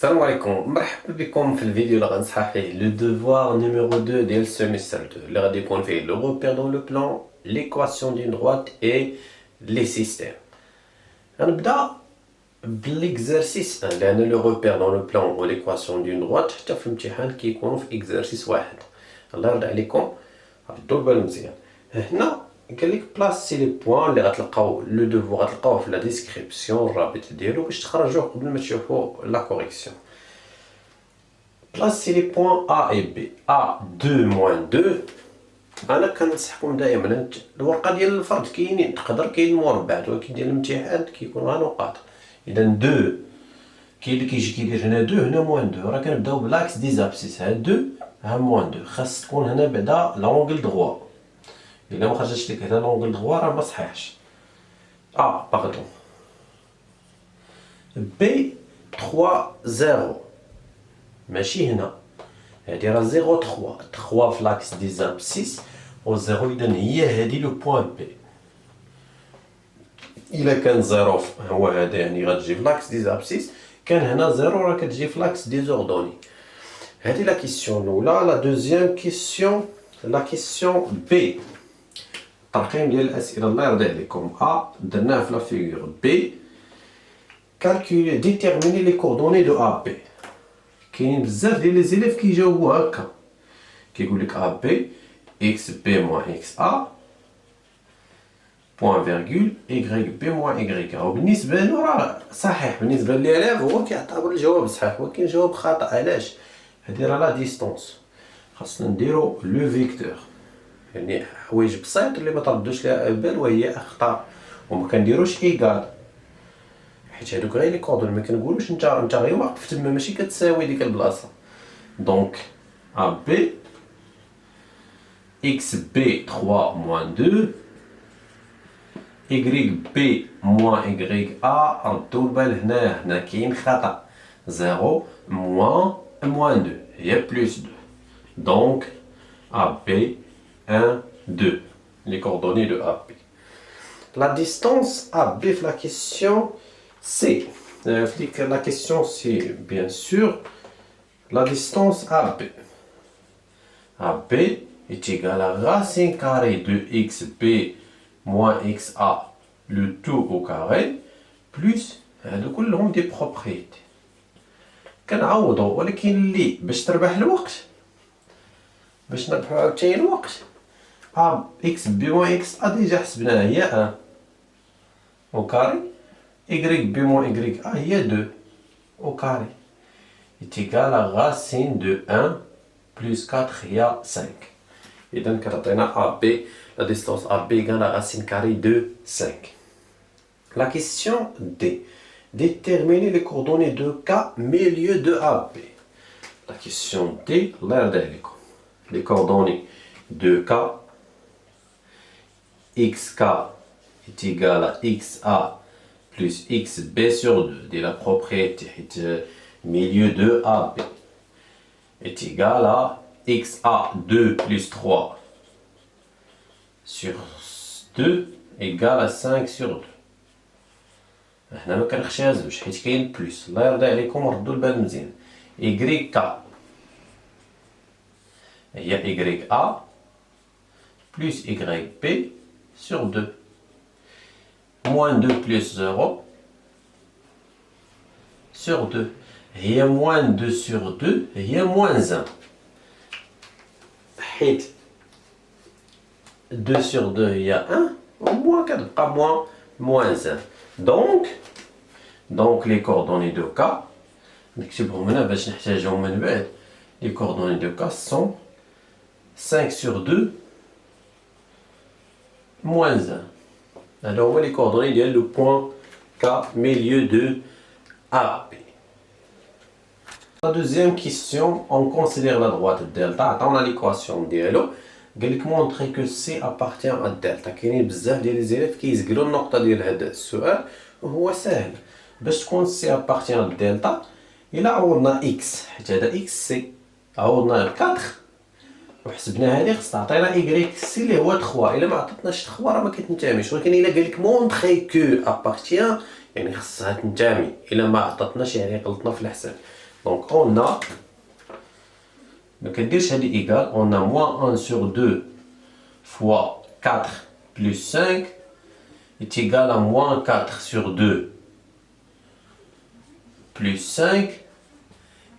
السلام عليكم، مرحبا بكم في الفيديو اللي غنصحح فيه لو devoir numéro 2 ديال السيمستر 2 اللي غادي يكون فيه لو repère dans le plan, l'équation d'une droite et les systèmes. غنبدا بالاكزرسيس 1 لان لو repère dans le plan و l'équation d'une droite حتى في الامتحان كيكونوا في اكزرسيس واحد. الله يرضي عليكم ردوا البال مزيان. هنا قال لك بلاسي لي بوين اللي غتلقاو لو دوفوار غتلقاوه في لا ديسكريبسيون الرابط ديالو باش تخرجوه قبل ما تشوفوا لا كوريكسيون. بلاسي لي بوين A et B. A 2 moins 2. انا كننصحكم دائما الورقه ديال الفرد كاينين تقدر كاين مربعات ولكن ديال الامتحان كيكون غير نقاط. اذا 2 كاين اللي كيجي كيدير هنا 2 هنا موان 2 راه كنبداو بالاكس دي زابسيس ها 2 ها موان 2 خاص تكون هنا بعدا لونغل دغوا. إلا ما خرجتش لك هنا لونغل دغوا راه ما صحيحش. باردون بي 3 0 ماشي هنا هادي راه 0 3 3 في لاكس دي زابسيس و 0 إذا هي هادي لو بوان بي. إلا كان 0 هو هذا يعني غتجي في لاكس دي زابسيس، كان هنا 0 راه كتجي في لاكس دي زوردوني. هادي لا كيسيون الأولى. لا دوزيام كيسيون لا كيسيون بي. الترقيم ديال الأسئلة الله يرضي عليكم. درناه في لا فيغور. بي كالكولي ديتيرميني لي كوردوني دو A B. كاينين بزاف ديال لي زيليف كيجاوبوا هكا، كيقول لك A B x b moins x a بوان فيرغول y b moins y a. وبالنسبة له راه صحيح، بالنسبة للإعلام هو كيعتبر الجواب صحيح ولكن الجواب خطأ. علاش؟ هادي راه لا ديستونس، خاصنا نديرو لو فيكتور، يعني حوايج بسيط اللي ما تردوش ليها بال وهي اخطاء وما كنديروش ايكال، حيت هادوك غير لي كوردون ما كنقولوش انت غير واقف تما ماشي كتساوي ديك البلاصه. دونك ا بي اكس بي 3 موان 2 y بي موان y ا. ردوا البال هنا كاين خطا، 0 موان 2 هي بلس 2. دونك ا بي 1 2 les coordonnées de AB. La distance AB, la question c'est la question c'est bien sûr la distance AB. AB est égal à racine carrée de xb moins xa le tout au carré plus هادو كلهم دي بروبريتي كنعوضو. ولكن اللي باش تربح الوقت، باش نربحو عاوتاني الوقت، x b moins x a ديجا حسبناها هي 1 au carré، y b moins y a هي 2 au carré est égal à racine de 1 plus 4 هي 5. إذا كتعطينا AB la distance AB égale à racine carrée de 5. La question D. Déterminer les coordonnées de K milieu de AB. La question D, les coordonnées de K xk est égal à xa plus xb sur 2 de la propriété milieu de AB est égal à xa 2 plus 3 sur 2 égale à 5 sur 2. هنا ما كنخشازوش حيت كاين بلس. الله يرضي عليكم ردوا البال مزيان. y k هي y a plus y b sur 2 moins 2 plus 0 sur 2 هي moins 2 sur 2 هي moins 1 حيت 2 sur 2 هي 1 وموان كتبقى moins 1. donc les coordonnées de K نكتبهم هنا باش نحتاجهم من بعد. les coordonnées de K sont 5 sur 2 moins 1. Alors on voit les coordonnées de le point K milieu de AB. La deuxième question, on considère la droite delta. Dans l'équation ديالو قال لك montrer que C appartient à delta. كاينين بزاف ديال لي زيليف كيسقلوا النقطه ديال هذا السؤال وهو سهل. باش تكون C appartient à delta الا عوضنا x حيت هذا x سي عوضنا ب 4 وحسبنا هذه خص تعطينا y سي اللي هو 3. الا ما عطاتناش 3 راه ما كتنتميش. ولكن الا قال لك مونطري كو ابارتيان يعني خصها تنتمي. الا ما عطاتناش يعني غلطنا في الحساب. Donc on a, égal, on a moins 1 sur 2 fois 4 plus 5 est égal à moins 4 sur 2 plus 5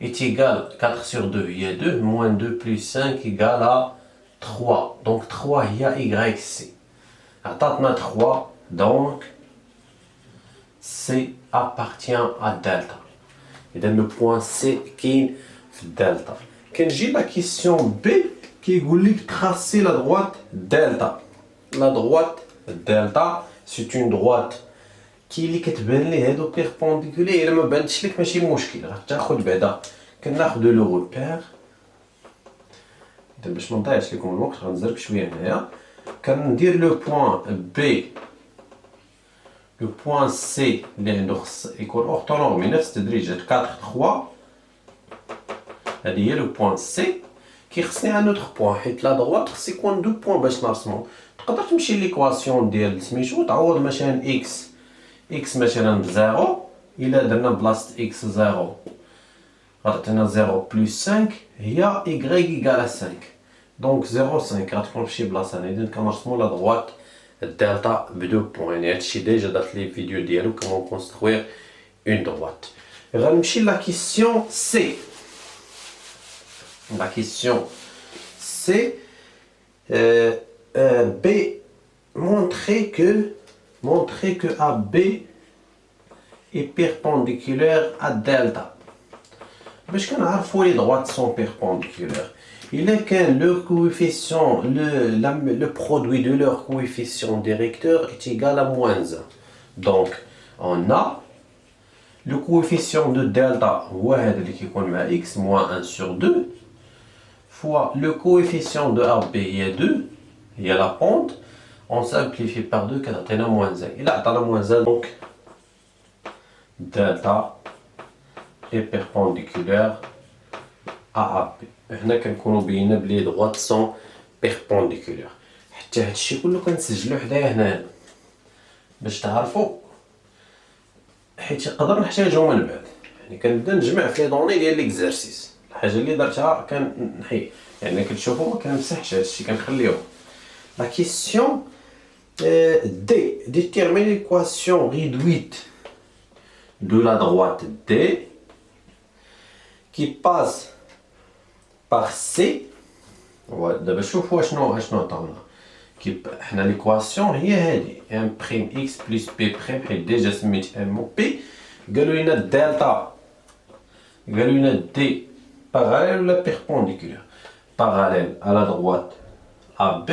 est égal à 4 sur 2, il y a 2, moins 2 plus 5 égale à 3. Donc 3, il y a YC. Attends, 3, donc C appartient à delta. Et donc le point C qui est delta. Quand j'ai la question B qui dit tracer la droite delta. La droite delta, c'est une droite qui كتبان لي هادو بيربونديكولير. الا ما بانتش لك ماشي مشكل، غتاخد بعدا كناخدو لو روبير. باش ما نضيعش لكم الوقت غنزرب شويه هنايا. كندير لو بوين بي، لو بوين سي اللي عنده خص يكون اورتونورمي نفس التدريج 4 3. هادي هي لو بوين سي. كيخصني ان اوتر بوين حيت لا دروات خص يكون دو بوين باش نرسمو. تقدر تمشي ليكواسيون ديال سميتو تعوض مثلا اكس مثلا بزيرو. الا درنا بلاصه اكس زيرو غتعطينا 0 بلس 5 هي ايكغيك ايكال 5. دونك 0 5 غتكون فشي بلاصه. انا اذا كنرسمو لا دروات الدلتا بدو بوين. يعني هادشي ديجا درت لي فيديو ديالو كومون كونستروير اون دروات. غنمشي لا كيسيون سي. La question c'est B montrer que AB est perpendiculaire à delta. Parce qu'on a les droites sont perpendiculaires. Il est que leur coefficient, le produit de leur coefficient directeur est égal à moins 1. Donc on a le coefficient de delta qui est x moins 1 sur 2 fois le coefficient de AB, il y a 2, il y a la pente, on simplifie par 2, quand on a moins 1. Et là, on a moins 1, donc delta est perpendiculaire à AB. هنا كنكونوا بينا بلي droites sont perpendiculaires. حتى هادشي كله كنسجلو حدايا هنا باش تعرفوا، حيت يقدر نحتاجو من بعد. يعني كنبدا نجمع في لي دوني ديال ليكزارسيس. الحاجه اللي درتها كنحي، يعني كتشوفوا ما كنمسحش هادشي كنخليوه. لا كيسيون دي détermine l'équation réduite de la droite D qui passe par C. دابا شوفوا شنو عطاونا. حنا ليكواسيون هي هادي ام بريم اكس بلس بي بريم، حيت ديجا سميت ام و بي. قالوا لنا دلتا، قالوا لنا دي parallèle ou la perpendiculaire. Parallèle à la droite AB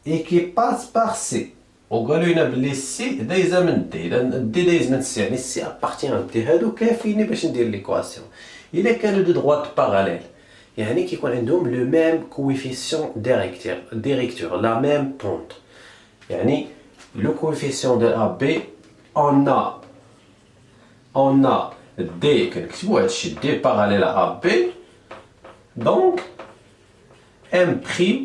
et qui passe par C. وقالوا لنا بلي C دايزه من D. D دايز من C، يعني C appartient à D. هادو كافيين باش ندير ليكواسيون. إلا كانوا دو droites parallèles يعني كيكون عندهم لو ميم coefficient directeur, la même pente. يعني le coefficient de AB on a D, D parallèle à AB, donc M',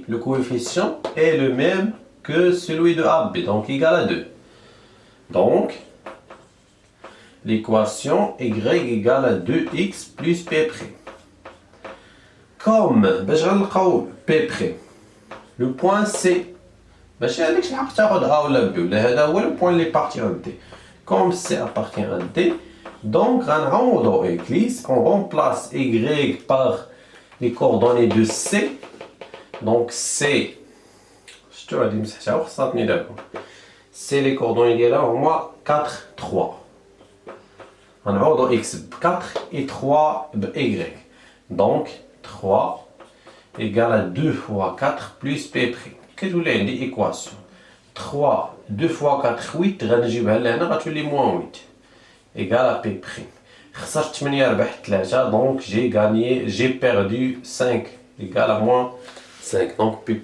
le coefficient, est le même que celui de AB, donc égal à 2. Donc, l'équation Y égale à 2x plus P'. Comme, P', le point C, le point qui appartient à D. Comme C appartient à D, donc, on remplace Y par les coordonnées de C. Donc, C, c'est les coordonnées de là, au moins 4, 3. On a X 4 et 3 Y. Donc, 3 égale à 2 fois 4 plus P'. Qu'est-ce que vous voulez dire équation? 3, 2 fois 4, 8, غتولي moins 8. Égal à P'. خسرت 8 ربحت 3 donc j'ai perdu 5 égal à moins 5. Donc P'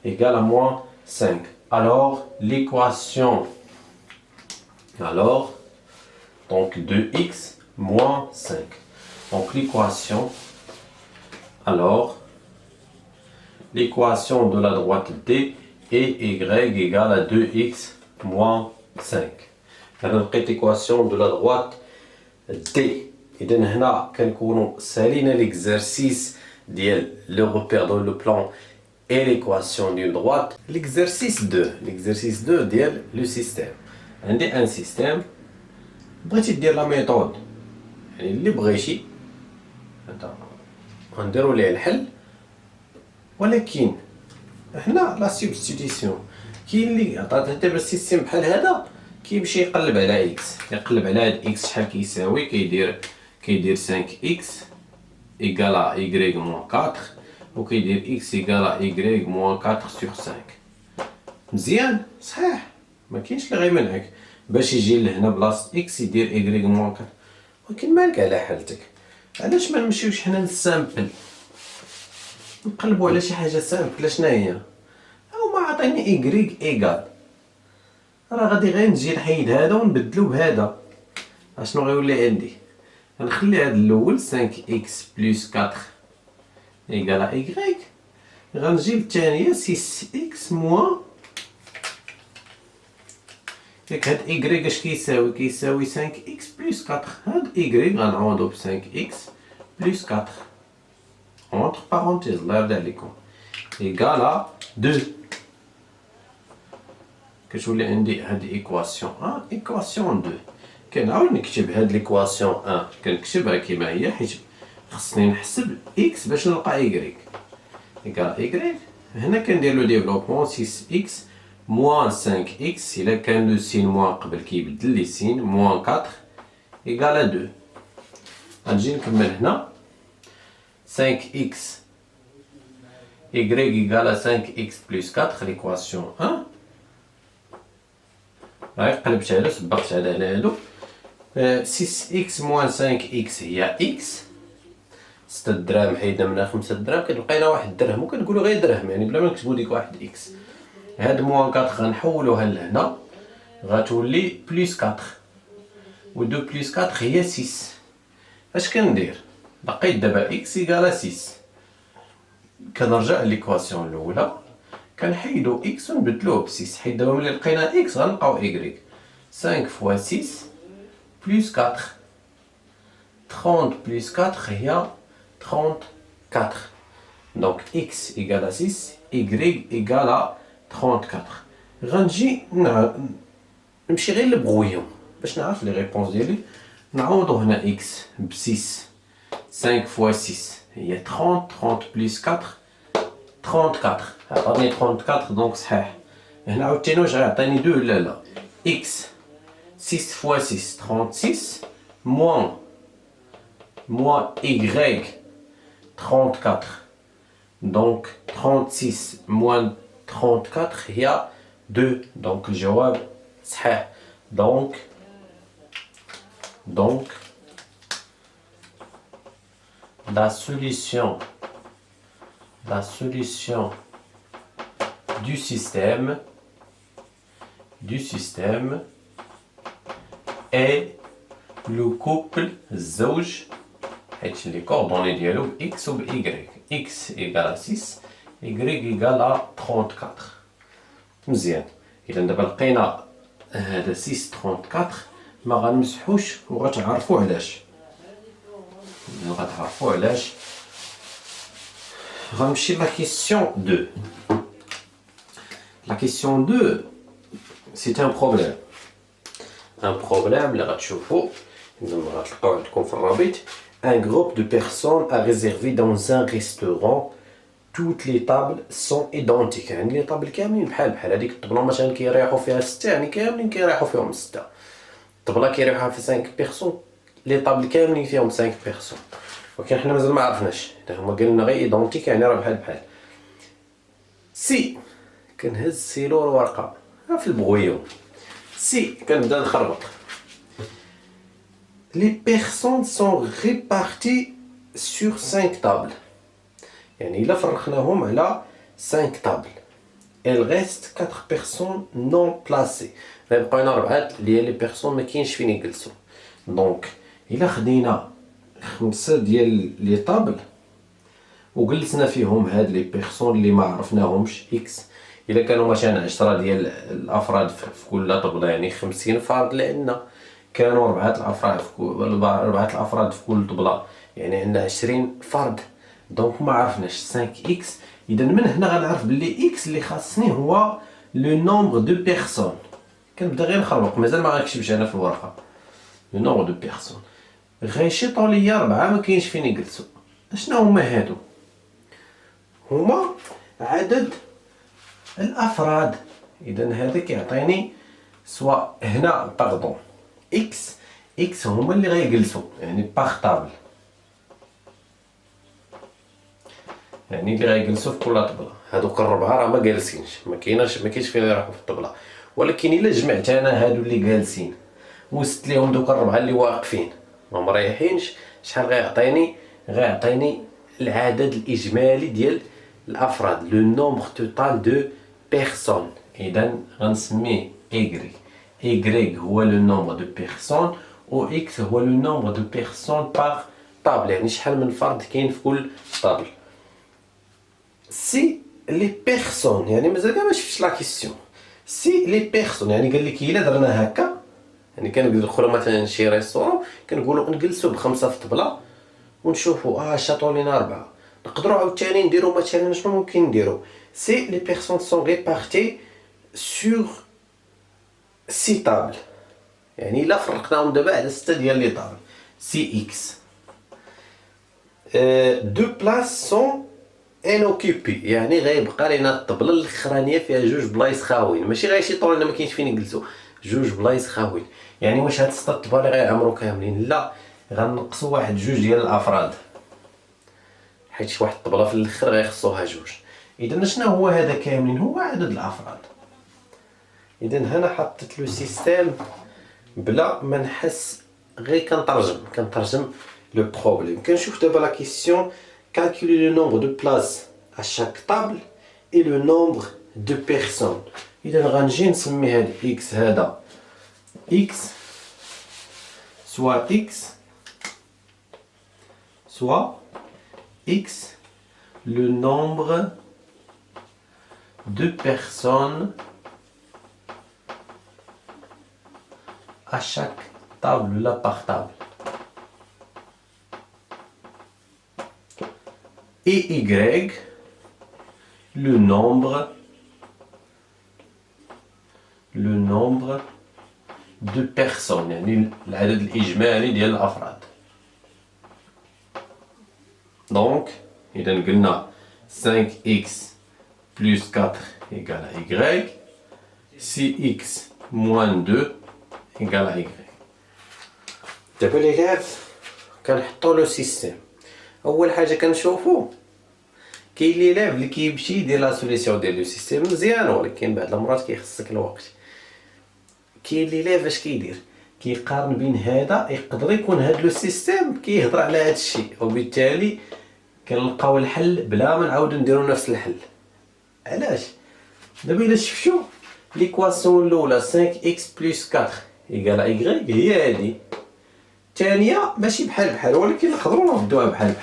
égale à moins 5. Alors l'équation, donc 2x moins 5. Donc l'équation, l'équation de la droite D est y égale à 2x moins 5. Notre équation de la droite دي. إذا هنا كنكونوا سالينا ليكزارسيس ديال لو روبير دون لو بلان et l'équation d'une droite. L'exercice 2 ديال لو سيستيم. عندي ان سيستيم بغيتي دير لا ميثود يعني اللي بغيتي هذا غنديرو ليه الحل، ولكن هنا لا سبستيتيسيون كاين اللي عطات دابا السيستيم بحال هذا كيمشي يقلب على اكس، كيقلب على هاد اكس شحال كيساوي، كيدير 5 اكس ايكالا y موان 4 وكيدير اكس ايكالا y موان 4 سور 5. مزيان صحيح ما كاينش اللي غيمنعك باش يجي لهنا بلاصه اكس يدير y موان 4، ولكن مالك على حالتك. علاش ما نمشيوش حنا نسامبل نقلبوا على شي حاجه سامبل؟ شنو هي؟ او ما عطيني y ايكال، راه غادي غير نجي نحيد هذا ونبدلو بهذا، اشنو غيولي عندي؟ غنخلي هذا الاول 5 اكس بلس 4 ايكالا y، غنجي للثانيه 6 اكس موان ياك هاد y اش كيساوي 5 اكس بلس 4، هاد y غنعوضو ب 5 اكس بلس 4 entre parenthèses الله يرضي عليكم ايكالا 2. كتولي عندي هاد ايكواسيون ايكواسيون 2. كنعاود نكتب هاد ليكواسيون كنكتبها كيما هي حيت خصني نحسب اكس باش نلقى y ايكالا y. هنا كندير لو ديفلوبمون 6 اكس موان 5 اكس، الا كان لو سين موان قبل كيبدل لي سين موان 4 ايكالا 2. غنجي نكمل هنا 5 اكس y ايكالا 5 اكس بلس 4 ليكواسيون 1. هاي قلبت على صبغت على هادو 6 اكس موان 5 اكس هي اكس 6 دراهم حيدنا منها 5 دراهم كتبقينا 1 درهم وكنقولوا غير درهم يعني بلا ما نكتبوا ديك 1 اكس. هاد موان 4 غنحولوها لهنا غتولي بلس 4 و 2 بلس 4 هي 6. اش كندير؟ لقيت دابا اكس ايكالا 6، كنرجع ليكواسيون الاولى كنحيدو اكس ونبدلوه ب 6 حيت دابا ملي لقينا اكس غنلقاو y 5 فوا 6 بلس 4 30 بلس 4 هي 34. دونك x ايكالا 6 y ايكالا 34. غنجي نمشي غير لبغويون باش نعرف لي ريبونس ديالي. نعوضو هنا x ب 6 5 فوا 6 هي 30 30 بلس 4 34 عطاني 34 دونك صحيح. هنا عاوتاني واش غيعطيني 2 لا x 6 فوا 6 36 موان y 34 دونك 36 موان 34 هي 2 دونك الجواب صحيح. دونك la solution du système est le couple الزوج حيت لي كوردوني ديالو ب x و ب y x égale 6 y égale 34. مزيان اذا دابا لقينا هذا 6 34 ما غنمسحوش وغتعرفوا علاش. غنمشي لا كيسيون 2. La question 2 c'est un problème اللي غتشوفوا غتلقاو عندكم في الرابط. Un groupe de personnes a réservé dans un restaurant. Toutes les tables sont identiques. يعني لي طابل كاملين بحال هذيك الطبله مثلا كيريحوا فيها 6 يعني كاملين كيريحوا فيهم 6. الطبله كيريحوها في 5 بيرسون لي طابل كاملين فيهم 5 بيرسون، ولكن حنا مازال ما عرفناش هما قالوا لنا غير ايدونتيك يعني راه بحال سي. كنهز سيلو الورقه في البغويون سي كنبدا نخربط. Les personnes sont réparties sur 5 tables. يعني إلا فرقناهم على 5 tables. Il reste 4 personnes non placées. غيبقاو لنا 4 اللي هي لي بيرسون ما كاينش فين يجلسوا. دونك إلا خدينا 5 ديال لي طابل وجلسنا فيهم هاد لي بيرسون اللي ما عرفناهمش اكس، الا كانوا مثلا 10 ديال الافراد في كل طبله يعني 50 فرد لعندنا، كانوا 4 الافراد في كل 4 الافراد في كل طبله، يعني عندنا 20 فرد. دونك ما عرفناش 5 اكس. اذا من هنا غنعرف بلي اكس اللي خاصني هو لو نومبر دو بيرسون. كنبدا غير نخربق، مازال ما غنكتبش انا في الورقه. لو نومبر دو بيرسون غيشيطوا ليا 4 ما كاينش فين يجلسوا. اشنا هما هادو؟ هما عدد الافراد. اذا هذا كيعطيني سواء هنا باردون اكس هما اللي غيجلسوا، يعني باغ طابل، يعني اللي غيجلسوا في كل طبله. هادوك الربعه راه ما جالسينش، ما كاينش فين يروحوا في الطبله. ولكن الا جمعت انا هادو اللي جالسين وزدت ليهم دوك الربعه اللي واقفين ما مريحينش، شحال غيعطيني العدد الاجمالي ديال الافراد، لو نومبر توتال دو بيرسون. اذا غنسميه y هو لو نومبر دو بيرسون و x هو لو نومبر دو بيرسون باغ طابل، يعني شحال من فرد كاين في كل طابل. سي لي بيرسون، يعني مازال ما شفتش لا كيسيون. سي لي بيرسون يعني قال لك الا درنا هكا، يعني كندخلوا مثلا شي ريستورون كنقولوا نجلسوا ب5 في طبله ونشوفوا شاطوا لينا 4. نقدروا عاوتاني نديروا مثلا شنو ممكن نديروا، سي لي بيرسون سون ريبارتي سور 6 طابل، يعني الا فرقناهم دابا على 6 ديال لي طابل. سي اكس دو بلاص سون انوكيبي، يعني غيبقى لينا الطبله الاخرانيه فيها 2 بلايص خاويين، ماشي غيشيطوا لنا ما كاينش فين يجلسوا، 2 بلايص خاويين. يعني واش هاد 6 طبال غيعمروا كاملين؟ لا، غنقصوا 1 2 ديال الافراد، حيت واحد الطبله في الاخر غيخصوها 2. اذا شنو هو هذا كاملين؟ هو عدد الافراد. اذا هنا حطيت لو سيستيم بلا ما نحس، غير كنترجم لو بروبليم. كنشوف دابا لا كيسيون calculer le nombre de places à chaque table et le nombre de personnes. اذا غنجي نسمي هاد x هذا x soit x le nombre de personnes à chaque table là par table, et y le nombre de personnes، يعني العدد الإجمالي ديال الأفراد. دونك إذا قلنا 5x plus 4 égale à y، 6x moins 2 égale à y. دابا ليلات كنحطو لو سيستيم. اول حاجه كنشوفو كاين لي لعب اللي كيمشي يدير لا سوليسيون ديال لو سيستيم مزيان، ولكن بعض المرات كيخصك الوقت. كاين لي لعب اش كيدير، كيقارن بين هذا، يقدر يكون هذا لو سيستيم كيهضر على هذا الشيء، وبالتالي كنلقاو الحل بلا ما نعاودو نديرو نفس الحل. علاش؟ دابا الا شفتو ليكواسيون الاولى 5x plus 4 égale à y هي هذه، الثانيه ماشي بحال ولكن نقدروا نردوها بحال.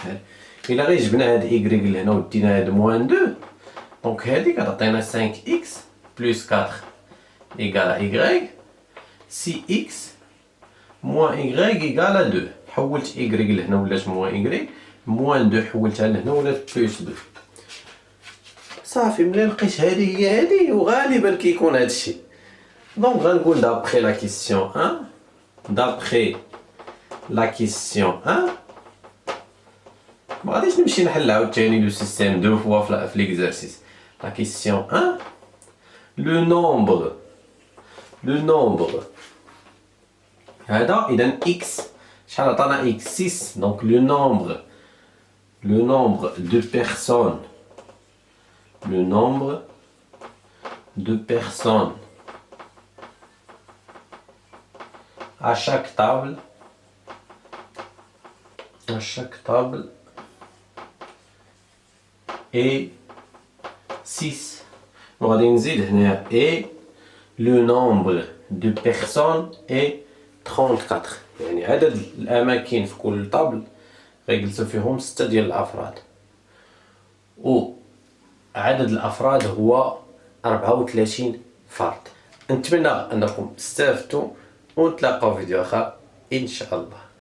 الا غير جبنا هاد y لهنا ودينا هاد موان 2، دونك هادي كتعطينا 5x plus 4 égale à y، 6x moins y égale à 2. حولت y لهنا ولات موان y، موان 2 حولتها لهنا ولات بلس 2. صافي ملي لقيت هادي هي هادي، وغالبا كيكون هادشي. دونك غنقول d'après la question 1 la question 1. ما غاديش نمشي نحل عاوتاني لو سيستيم دو فوا في ليكزارسيس. لا كيسيون 1 لو نومبر هذا اذا اكس شحال عطانا اكس 6، دونك لو نومبر دو بيرسون à chaque table et 6. وغادي نزيد هنا et le nombre de personnes est 34، يعني عدد الأماكن في كل طابل غيجلسوا فيهم 6 ديال الأفراد، و عدد الأفراد هو 34 فرد. نتمنى أنكم استفدتوا ونتلاقاو في فيديو اخر ان شاء الله.